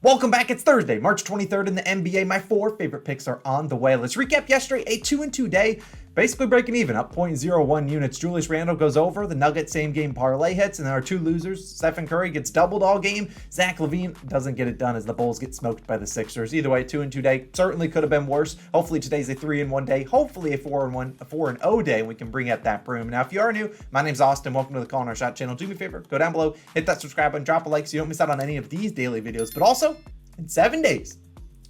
Welcome back. It's Thursday, March 23rd in the NBA. My four favorite picks are on the way. Let's recap yesterday, a 2-2 day. Basically breaking even, up 0.01 units. Julius Randle goes over. The Nuggets same game parlay hits. And then our two losers, Stephen Curry gets doubled all game. Zach LaVine doesn't get it done as the Bulls get smoked by the Sixers. Either way, 2-2 day certainly could have been worse. Hopefully today's a 3-1 day. Hopefully a 4-0 day. And we can bring out that broom. Now, if you are new, my name's Austin. Welcome to the Call in Our Shot channel. Do me a favor, go down below, hit that subscribe button, drop a like so you don't miss out on any of these daily videos. But also, in 7 days,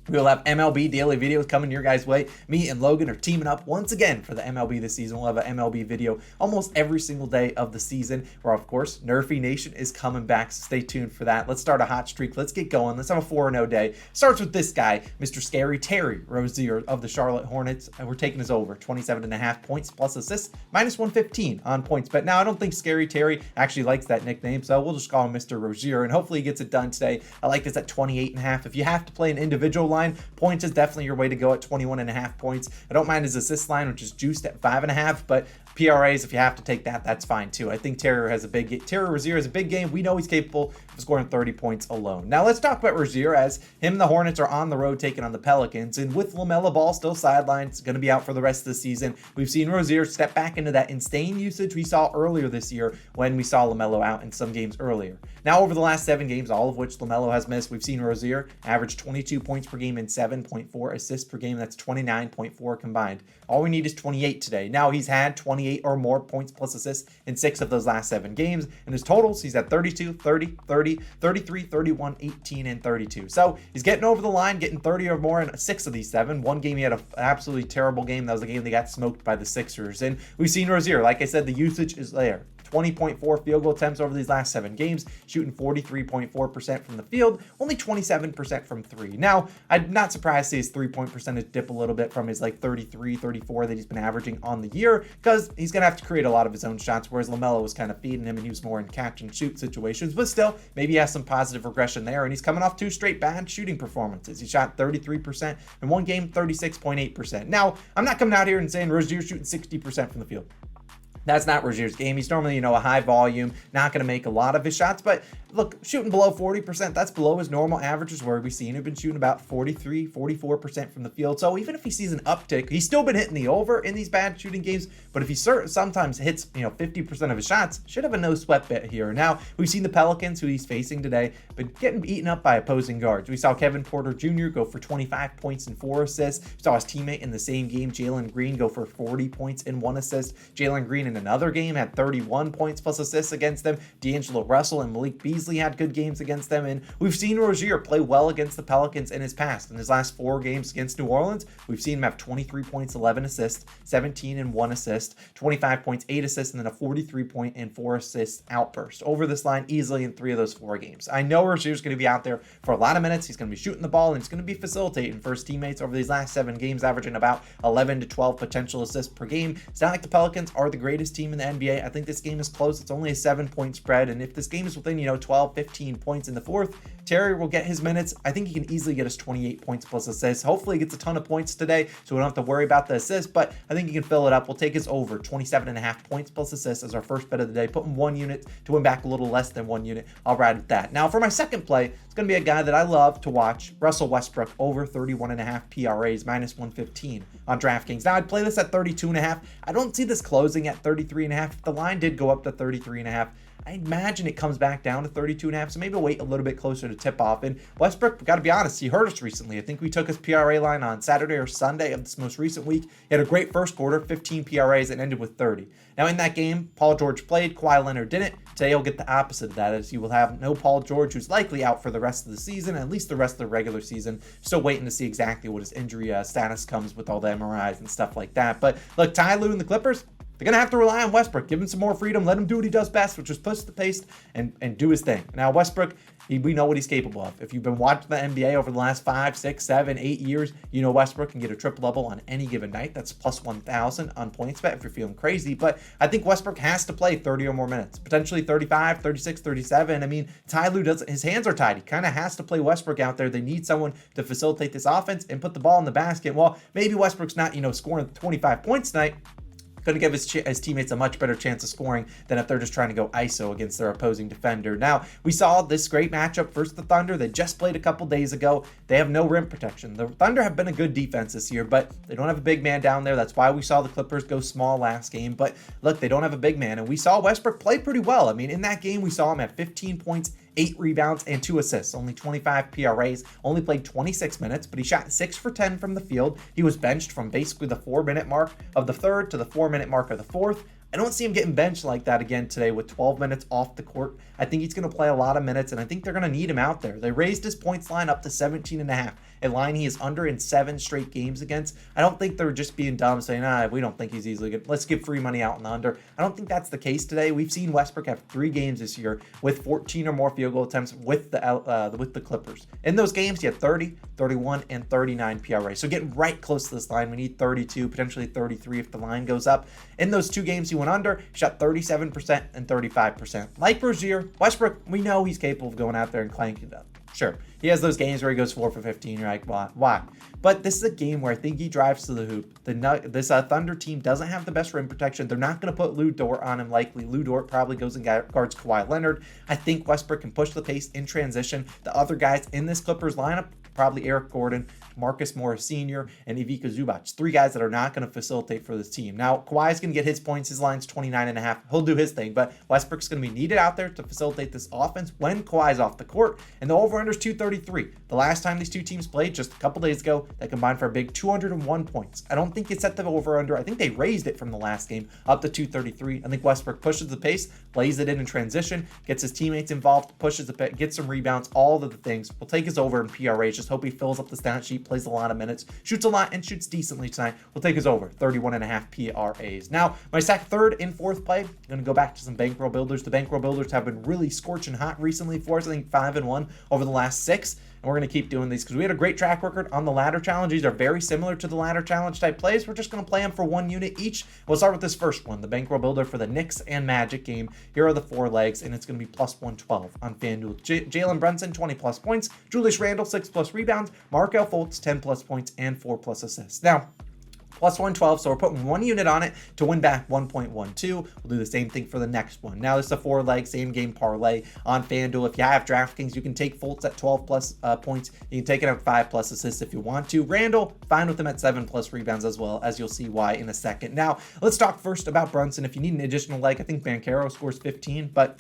we will have MLB daily videos coming your guys' way. Me and Logan are teaming up once again for the MLB this season. We'll have an MLB video almost every single day of the season, where, of course, Nerfy Nation is coming back, so stay tuned for that. Let's start a hot streak. Let's get going. Let's have a 4-0 day. Starts with this guy, Mr. Scary Terry Rozier of the Charlotte Hornets, and we're taking his over, 27.5 points plus assists, -115 on PointsBet. Now, I don't think Scary Terry actually likes that nickname, so we'll just call him Mr. Rozier, and hopefully he gets it done today. I like this at 28.5. If you have to play an individual line, points is definitely your way to go at 21.5 points. I don't mind his assist line, which is juiced at 5.5, but PRAs, if you have to take that, that's fine too. I think Terry Rozier has a big game. We know he's capable of scoring 30 points alone. Now let's talk about Rozier, as him and the Hornets are on the road taking on the Pelicans, and with LaMelo Ball still sidelined, it's going to be out for the rest of the season. We've seen Rozier step back into that insane usage we saw earlier this year when we saw LaMelo out in some games earlier. Now, over the last 7 games, all of which LaMelo has missed, we've seen Rozier average 22 points per game and 7.4 assists per game. That's 29.4 combined. All we need is 28 today. Now, he's had 28 or more points plus assists in 6 of those last 7 games. And his totals, he's at 32, 30, 30, 33, 31, 18, and 32. So he's getting over the line, getting 30 or more in 6 of these 7. One game he had an absolutely terrible game. That was the game they got smoked by the Sixers. And we've seen Rozier, like I said, the usage is there. 20.4 field goal attempts over these last 7 games, shooting 43.4% from the field, only 27% from 3. Now, I'm not surprised to see his 3-point percentage dip a little bit from his 33, 34 that he's been averaging on the year, because he's going to have to create a lot of his own shots, whereas LaMelo was kind of feeding him and he was more in catch and shoot situations. But still, maybe he has some positive regression there, and he's coming off 2 straight bad shooting performances. He shot 33% in one game, 36.8%. Now, I'm not coming out here and saying Rozier's shooting 60% from the field. That's not Rozier's game. He's normally, a high volume, not going to make a lot of his shots. But look, shooting below 40%, that's below his normal averages, where we've seen him been shooting about 43, 44% from the field. So even if he sees an uptick, he's still been hitting the over in these bad shooting games. But if he sometimes hits, 50% of his shots, should have a no sweat bet here. Now, we've seen the Pelicans, who he's facing today, but getting eaten up by opposing guards. We saw Kevin Porter Jr. go for 25 points and 4 assists. We saw his teammate in the same game, Jalen Green, go for 40 points and 1 assist. Jalen Green in another game had 31 points plus assists against them. D'Angelo Russell and Malik Beasley had good games against them. And we've seen Rozier play well against the Pelicans in his past. In his last 4 games against New Orleans, we've seen him have 23 points, 11 assists, 17 and 1 assist, 25 points, 8 assists, and then a 43 point and 4 assists outburst over this line easily in 3 of those 4 games. I know Rozier's going to be out there for a lot of minutes. He's going to be shooting the ball, and he's going to be facilitating for his teammates over these last 7 games, averaging about 11 to 12 potential assists per game. It's not like the Pelicans are the greatest team in the NBA. I think this game is close. It's only a 7-point spread, and if this game is within 12, 15 points in the fourth, Terry will get his minutes. I think he can easily get us 28 points plus assists. Hopefully he gets a ton of points today, so we don't have to worry about the assists, but I think he can fill it up. We'll take his over 27.5 points plus assists as our first bet of the day. Put him 1 unit to win back a little less than 1 unit. I'll ride with that. Now for my second play, it's going to be a guy that I love to watch, Russell Westbrook, over 31.5 PRAs, -115 on DraftKings. Now I'd play this at 32.5. I don't see this closing at 33.5. If the line did go up to 33.5, I imagine it comes back down to 32.5, so maybe we'll wait a little bit closer to tip off. And Westbrook, got to be honest, he hurt us recently. I think we took his PRA line on Saturday or Sunday of this most recent week. He had a great first quarter, 15 PRAs, and ended with 30. Now in that game, Paul George played, Kawhi Leonard didn't. Today he'll get the opposite of that, as you will have no Paul George, who's likely out for the rest of the season, at least the rest of the regular season. Still waiting to see exactly what his injury status comes with all the MRIs and stuff like that. But look, Ty Lue and the Clippers, they're going to have to rely on Westbrook. Give him some more freedom. Let him do what he does best, which is push the pace and do his thing. Now, Westbrook, we know what he's capable of. If you've been watching the NBA over the last 5, 6, 7, 8 years, you know Westbrook can get a triple-double on any given night. That's plus 1,000 on PointsBet if you're feeling crazy. But I think Westbrook has to play 30 or more minutes, potentially 35, 36, 37. I mean, Ty Lue doesn't, his hands are tied. He kind of has to play Westbrook out there. They need someone to facilitate this offense and put the ball in the basket. Well, maybe Westbrook's not, scoring 25 points tonight. going to give his teammates a much better chance of scoring than if they're just trying to go ISO against their opposing defender. Now, we saw this great matchup versus the Thunder. They just played a couple days ago. They have no rim protection. The Thunder have been a good defense this year, but they don't have a big man down there. That's why we saw the Clippers go small last game. But look, they don't have a big man, and we saw Westbrook play pretty well. I mean, in that game, we saw him at 15 points, 8 rebounds, and 2 assists. Only 25 PRAs, only played 26 minutes, but he shot 6 for 10 from the field. He was benched from basically the 4-minute mark of the third to the 4-minute mark of the fourth. I don't see him getting benched like that again today with 12 minutes off the court. I think he's going to play a lot of minutes, and I think they're going to need him out there. They raised his points line up to 17.5, a line he is under in 7 straight games against. I don't think they're just being dumb saying, we don't think he's easily good. Let's give free money out in the under. I don't think that's the case today. We've seen Westbrook have 3 games this year with 14 or more field goal attempts with the Clippers. In those games, he had 30, 31, and 39 PRA. So getting right close to this line. We need 32, potentially 33 if the line goes up. In those 2 games he went under, he shot 37% and 35%. Like Rozier, Westbrook, we know he's capable of going out there and clanking it up. Sure, he has those games where he goes 4 for 15. You're like, why? But this is a game where I think he drives to the hoop. This Thunder team doesn't have the best rim protection. They're not going to put Lou Dort on him likely. Lou Dort probably goes and guards Kawhi Leonard. I think Westbrook can push the pace in transition. The other guys in this Clippers lineup, probably Eric Gordon, Marcus Morris Sr., and Ivica Zubac. 3 guys that are not going to facilitate for this team. Now, Kawhi's going to get his points. His line's 29.5. He'll do his thing, but Westbrook's going to be needed out there to facilitate this offense when Kawhi's off the court. And the over-under's 233. The last time these 2 teams played, just a couple days ago, they combined for a big 201 points. I don't think it's set the over-under. I think they raised it from the last game up to 233. I think Westbrook pushes the pace, plays it in transition, gets his teammates involved, pushes the pace, gets some rebounds, all of the things. We'll take his over in PRAs. Just hope he fills up the stat sheet, plays a lot of minutes, shoots a lot, and shoots decently tonight. We'll take his over, 31.5 PRAs. Now, my third and fourth play, I'm going to go back to some bankroll builders. The bankroll builders have been really scorching hot recently for us. I think 5-1 over the last 6. And we're going to keep doing these because we had a great track record on the ladder challenge. These are very similar to the ladder challenge type plays. We're just going to play them for 1 unit each. We'll start with this first one, the bankroll builder for the Knicks and Magic game. Here are the 4 legs, and it's going to be plus 112 on FanDuel. Jalen Brunson, 20 plus points. Julius Randle, 6 plus rebounds. Markelle Fultz, 10 plus points and 4 plus assists. Now, plus 112, so we're putting 1 unit on it to win back 1.12. We'll do the same thing for the next one. Now, this is a 4-leg, same game parlay on FanDuel. If you have DraftKings, you can take Fultz at 12 plus points. You can take it at 5 plus assists if you want to. Randall, fine with him at 7 plus rebounds as well, as you'll see why in a second. Now, let's talk first about Brunson. If you need an additional leg, I think Banchero scores 15, but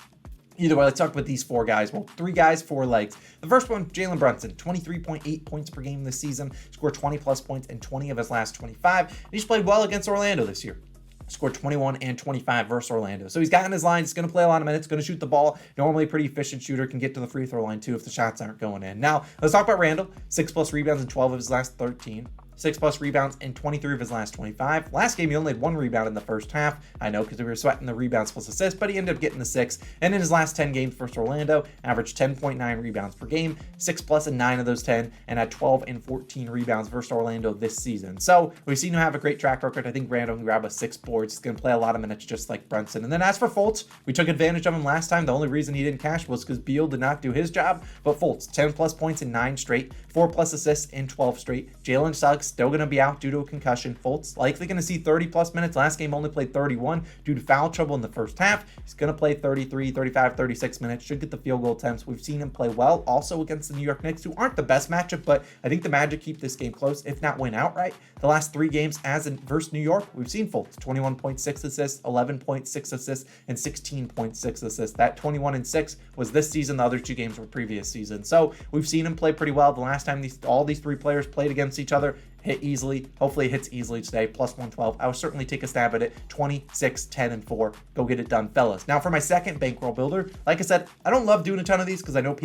either way, let's talk about these 4 guys. Well, 3 guys, 4 legs. The first one, Jalen Brunson, 23.8 points per game this season, scored 20 plus points in 20 of his last 25. And he's played well against Orlando this year. Scored 21 and 25 versus Orlando. So he's gotten his line. He's going to play a lot of minutes, going to shoot the ball. Normally a pretty efficient shooter, can get to the free throw line too if the shots aren't going in. Now, let's talk about Randall. 6 plus rebounds in 12 of his last 13. 6 plus rebounds in 23 of his last 25. Last game, he only had 1 rebound in the first half. I know because we were sweating the rebounds plus assists, but he ended up getting the 6. And in his last 10 games versus Orlando, averaged 10.9 rebounds per game, 6 plus in 9 of those 10, and had 12 and 14 rebounds versus Orlando this season. So we've seen him have a great track record. I think Randall can grab us 6 boards. He's going to play a lot of minutes just like Brunson. And then as for Fultz, we took advantage of him last time. The only reason he didn't cash was because Beal did not do his job. But Fultz, 10 plus points in 9 straight, 4 plus assists in 12 straight. Jalen Suggs still going to be out due to a concussion. Fultz likely going to see 30 plus minutes. Last game only played 31 due to foul trouble in the first half. He's going to play 33, 35, 36 minutes. Should get the field goal attempts. We've seen him play well also against the New York Knicks, who aren't the best matchup, but I think the Magic keep this game close, if not win outright. The last 3 games as in versus New York, we've seen Fultz 21.6 assists, 11.6 assists, and 16.6 assists. That 21 and 6 was this season. The other 2 games were previous season. So we've seen him play pretty well. The last time all these 3 players played against each other, hit easily. Hopefully it hits easily today. Plus 112. I will certainly take a stab at it. 26, 10, and 4. Go get it done, fellas. Now for my second bankroll builder, like I said, I don't love doing a ton of these because I know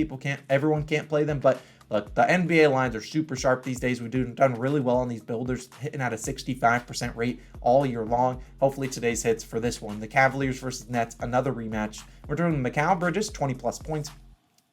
everyone can't play them, but look, the NBA lines are super sharp these days. We've done really well on these builders, hitting at a 65% rate all year long. Hopefully today's hits for this one. The Cavaliers versus Nets, another rematch. We're doing Mikal Bridges, 20 plus points.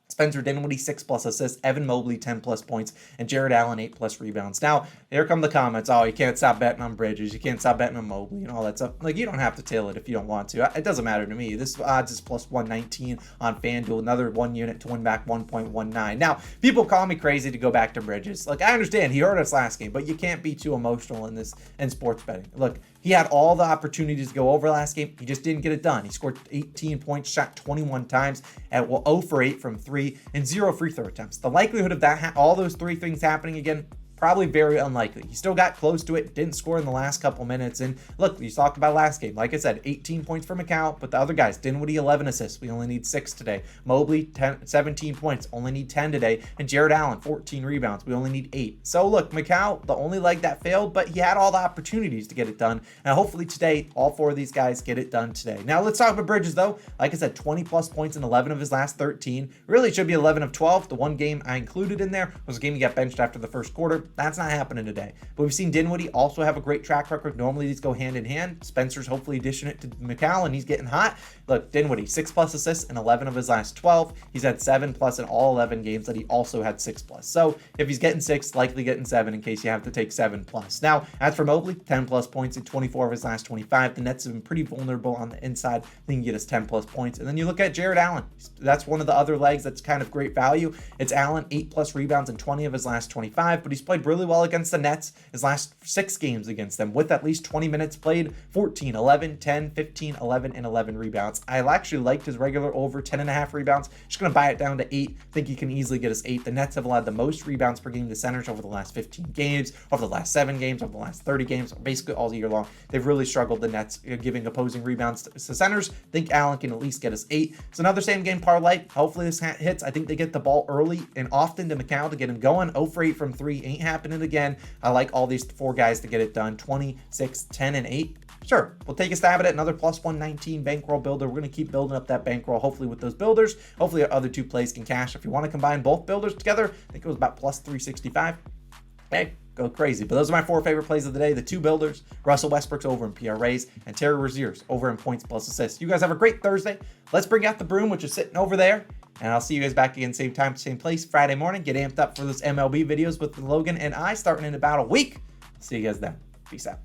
Spencer Dinwiddie, 6 plus assists, Evan Mobley, 10 plus points, and Jared Allen, 8 plus rebounds. Now, here come the comments. Oh, you can't stop betting on Bridges. You can't stop betting on Mobley and all that stuff. Like, you don't have to tail it if you don't want to. It doesn't matter to me. This odds is plus 119 on FanDuel, another 1 unit to win back 1.19. Now, people call me crazy to go back to Bridges. Like, I understand he hurt us last game, but you can't be too emotional in sports betting. Look, He had all the opportunities to go over last game. He just didn't get it done. He scored 18 points, shot 21 times at 0 for 8 from 3 and 0 free throw attempts. The likelihood of that, all those three things happening again, probably very unlikely. He still got close to it, didn't score in the last couple minutes. And look, you talked about last game. Like I said, 18 points for Macau, but the other guys, Dinwiddie, 11 assists. We only need 6 today. Mobley, 17 points. Only need 10 today. And Jared Allen, 14 rebounds. We only need 8. So look, Macau, the only leg that failed, but he had all the opportunities to get it done. And hopefully today, all 4 of these guys get it done today. Now let's talk about Bridges though. Like I said, 20 plus points in 11 of his last 13. Really, it should be 11 of 12. The one game I included in there was a game he got benched after the first quarter. That's not happening today. But we've seen Dinwiddie also have a great track record. Normally these go hand in hand. Spencer's hopefully dishing it to Macau and he's getting hot. Look, Dinwiddie, 6 plus assists in 11 of his last 12. He's had 7 plus in all 11 games that he also had 6 plus. So if he's getting 6, likely getting 7 in case you have to take 7 plus. Now, as for Mobley, 10 plus points in 24 of his last 25. The Nets have been pretty vulnerable on the inside. They can get us 10 plus points. And then you look at Jared Allen. That's one of the other legs that's kind of great value. It's Allen, 8 plus rebounds in 20 of his last 25, but he's played really well against the Nets his last 6 games against them with at least 20 minutes played, 14, 11, 10, 15, 11, and 11 rebounds. I actually liked his regular over 10.5 rebounds. Just going to buy it down to 8. Think he can easily get us 8. The Nets have allowed the most rebounds per game to centers over the last 15 games, over the last 7 games, over the last 30 games, basically all year long. They've really struggled, the Nets, giving opposing rebounds to centers. Think Allen can at least get us 8. It's another same game parlay. Hopefully this hits. I think they get the ball early and often to Macau to get him going. 0 for 8 from 3 ain't happening again. I like all these 4 guys to get it done. 20, 6, 10, and 8. Sure, we'll take a stab at it. Another plus 119 bankroll builder. We're going to keep building up that bankroll, hopefully with those builders. Hopefully our other 2 plays can cash. If you want to combine both builders together, I think it was about plus 365. Hey, go crazy. But those are my 4 favorite plays of the day. The 2 builders, Russell Westbrook's over in PRAs, and Terry Rozier's over in points plus assists. You guys have a great Thursday. Let's bring out the broom, which is sitting over there. And I'll see you guys back again, same time, same place, Friday morning. Get amped up for those MLB videos with Logan and I starting in about a week. See you guys then. Peace out.